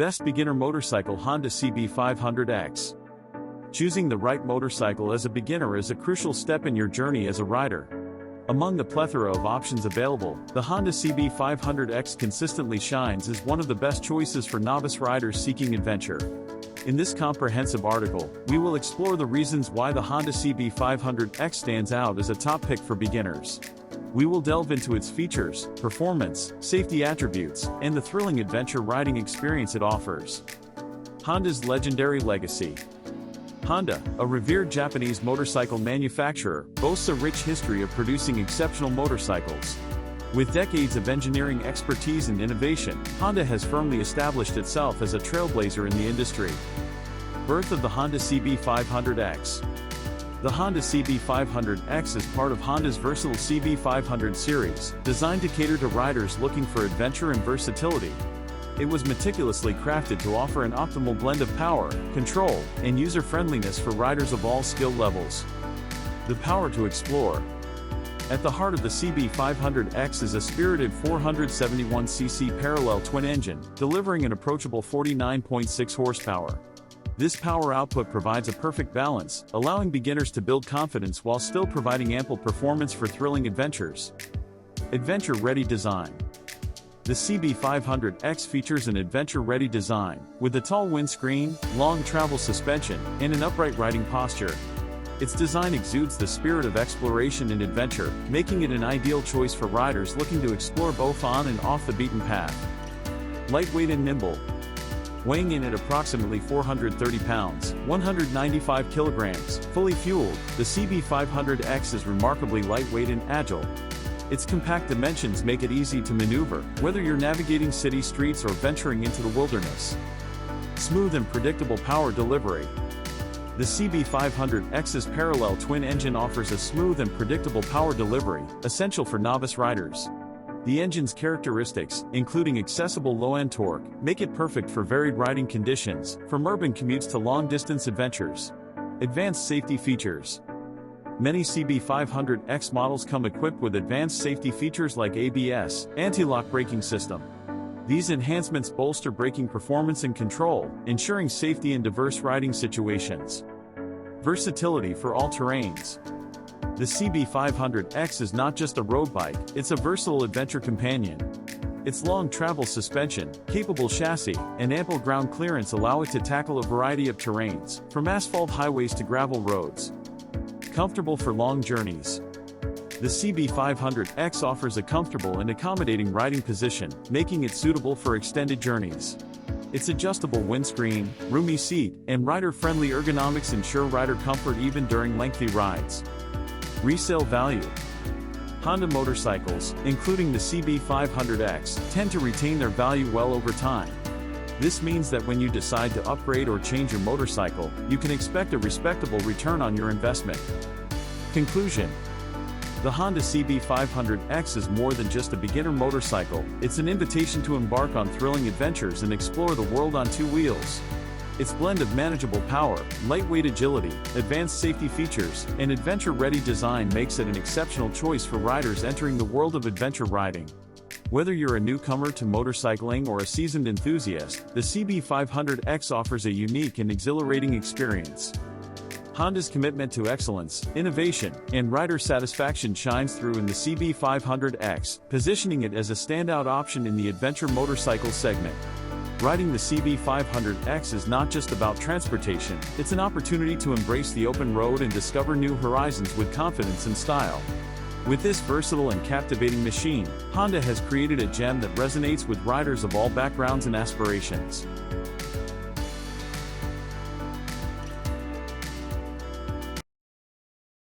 Best beginner motorcycle Honda CB500X. Choosing the right motorcycle as a beginner is a crucial step in your journey as a rider. Among the plethora of options available, the Honda CB500X consistently shines as one of the best choices for novice riders seeking adventure. In this comprehensive article, we will explore the reasons why the Honda CB500X stands out as a top pick for beginners. We will delve into its features, performance, safety attributes, and the thrilling adventure riding experience it offers. Honda's legendary legacy. Honda, a revered Japanese motorcycle manufacturer, boasts a rich history of producing exceptional motorcycles. With decades of engineering expertise and innovation, Honda has firmly established itself as a trailblazer in the industry. Birth of the Honda CB500X. The Honda CB500X is part of Honda's versatile CB500 series, designed to cater to riders looking for adventure and versatility. It was meticulously crafted to offer an optimal blend of power, control, and user-friendliness for riders of all skill levels. The power to explore. At the heart of the CB500X is a spirited 471cc parallel twin engine, delivering an approachable 49.6 horsepower. This power output provides a perfect balance, allowing beginners to build confidence while still providing ample performance for thrilling adventures. Adventure-ready design. The CB500X features an adventure-ready design, with a tall windscreen, long travel suspension, and an upright riding posture. Its design exudes the spirit of exploration and adventure, making it an ideal choice for riders looking to explore both on and off the beaten path. Lightweight and nimble. Weighing in at approximately 430 pounds, 195 kilograms, fully fueled, the CB500X is remarkably lightweight and agile. Its compact dimensions make it easy to maneuver, whether you're navigating city streets or venturing into the wilderness. Smooth and predictable power delivery. The CB500X's parallel twin engine offers a smooth and predictable power delivery, essential for novice riders. The engine's characteristics, including accessible low-end torque, make it perfect for varied riding conditions, from urban commutes to long-distance adventures. Advanced safety features. Many CB500X models come equipped with advanced safety features like ABS, anti-lock braking system. These enhancements bolster braking performance and control, ensuring safety in diverse riding situations. Versatility for all terrains. The CB500X is not just a road bike, it's a versatile adventure companion. Its long travel suspension, capable chassis, and ample ground clearance allow it to tackle a variety of terrains, from asphalt highways to gravel roads. Comfortable for long journeys. The CB500X offers a comfortable and accommodating riding position, making it suitable for extended journeys. Its adjustable windscreen, roomy seat, and rider-friendly ergonomics ensure rider comfort even during lengthy rides. Resale value. Honda motorcycles, including the CB500X, tend to retain their value well over time. This means that when you decide to upgrade or change your motorcycle, you can expect a respectable return on your investment. Conclusion. The Honda CB500X is more than just a beginner motorcycle, it's an invitation to embark on thrilling adventures and explore the world on two wheels. Its blend of manageable power, lightweight agility, advanced safety features, and adventure-ready design makes it an exceptional choice for riders entering the world of adventure riding. Whether you're a newcomer to motorcycling or a seasoned enthusiast, the CB500X offers a unique and exhilarating experience. Honda's commitment to excellence, innovation, and rider satisfaction shines through in the CB500X, positioning it as a standout option in the adventure motorcycle segment. Riding the CB500X is not just about transportation, it's an opportunity to embrace the open road and discover new horizons with confidence and style. With this versatile and captivating machine, Honda has created a gem that resonates with riders of all backgrounds and aspirations.